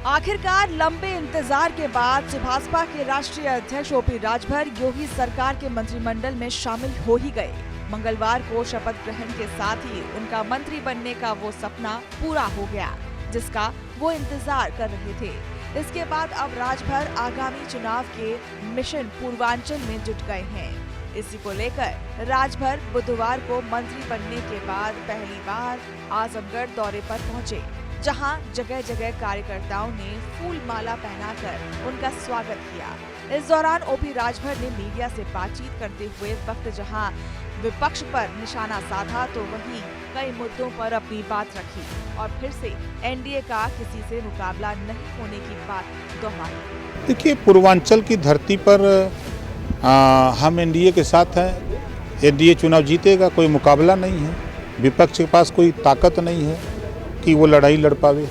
आखिरकार लंबे इंतजार के बाद भाजपा के राष्ट्रीय अध्यक्ष ओपी राजभर योगी सरकार के मंत्रिमंडल में शामिल हो ही गए। मंगलवार को शपथ ग्रहण के साथ ही उनका मंत्री बनने का वो सपना पूरा हो गया, जिसका वो इंतजार कर रहे थे। इसके बाद अब राजभर आगामी चुनाव के मिशन पूर्वांचल में जुट गए हैं। इसी को लेकर राजभर बुधवार को मंत्री बनने के बाद पहली बार आजमगढ़ दौरे पर पहुंचे, जहां जगह जगह कार्यकर्ताओं ने फूल माला पहनाकर उनका स्वागत किया। इस दौरान ओपी राजभर ने मीडिया से बातचीत करते हुए वक्त जहां विपक्ष पर निशाना साधा, तो वहीं कई मुद्दों पर अपनी बात रखी और फिर से एनडीए का किसी से मुकाबला नहीं होने की बात दोहराई। देखिए, पूर्वांचल की धरती पर हम एनडीए के साथ हैं। एनडीए चुनाव जीतेगा, कोई मुकाबला नहीं है। विपक्ष के पास कोई ताकत नहीं है कि वो लड़ाई लड़ पावे।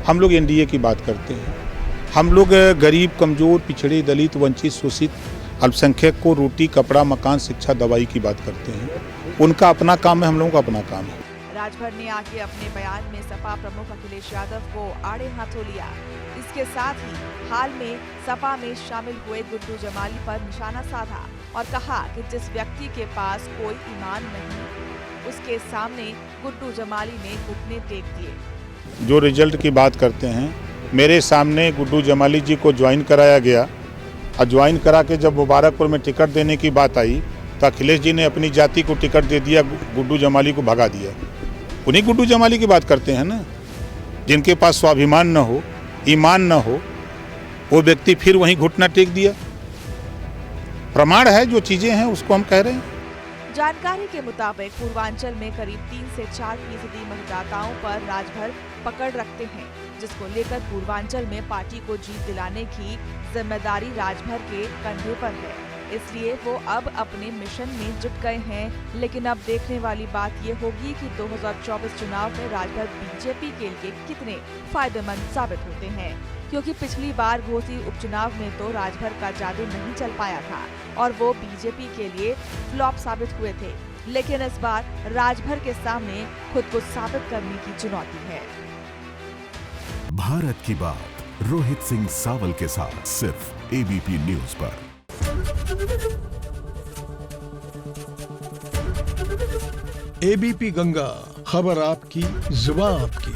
हम लोग एनडीए की बात करते हैं। हम लोग गरीब, कमजोर, पिछड़े, दलित, वंचित, शोषित, अल्पसंख्यक को रोटी, कपड़ा, मकान, शिक्षा, दवाई की बात करते हैं। उनका अपना काम है, हम लोगों का अपना काम है। राजभर ने आगे अपने बयान में सपा प्रमुख अखिलेश यादव को आड़े हाथों लिया। इसके साथ ही हाल में सपा में शामिल हुए गुड्डू जमाली पर निशाना साधा और कहा कि जिस व्यक्ति के पास कोई ईमान नहीं, उसके सामने गुड्डू जमाली ने घुटने टेक दिए। जो रिजल्ट की बात करते हैं, मेरे सामने गुड्डू जमाली जी को ज्वाइन कराया गया और ज्वाइन करा के जब मुबारकपुर में टिकट देने की बात आई तो अखिलेश जी ने अपनी जाति को टिकट दे दिया, गुड्डू जमाली को भगा दिया। उन्हीं गुड्डू जमाली की बात करते हैं ना, जिनके पास स्वाभिमान न हो, ईमान न हो, वो व्यक्ति फिर वहीं घुटना टेक दिया। प्रमाण है, जो चीजें हैं उसको हम कह रहे हैं। जानकारी के मुताबिक पूर्वांचल में करीब 3 से 4% मतदाताओं पर राजभर पकड़ रखते हैं, जिसको लेकर पूर्वांचल में पार्टी को जीत दिलाने की जिम्मेदारी राजभर के कंधे पर है। इसलिए वो अब अपने मिशन में जुट गए हैं। लेकिन अब देखने वाली बात ये होगी कि 2024 चुनाव में राजभर बीजेपी के लिए कितने फायदेमंद साबित होते हैं, क्योंकि पिछली बार घोसी उपचुनाव में तो राजभर का जादू नहीं चल पाया था और वो बीजेपी के लिए फ्लॉप साबित हुए थे। लेकिन इस बार राजभर के सामने खुद को साबित करने की चुनौती है। भारत की बात रोहित सिंह सावल के साथ सिर्फ एबीपी न्यूज पर। एबीपी गंगा, खबर आपकी, जुबान आपकी।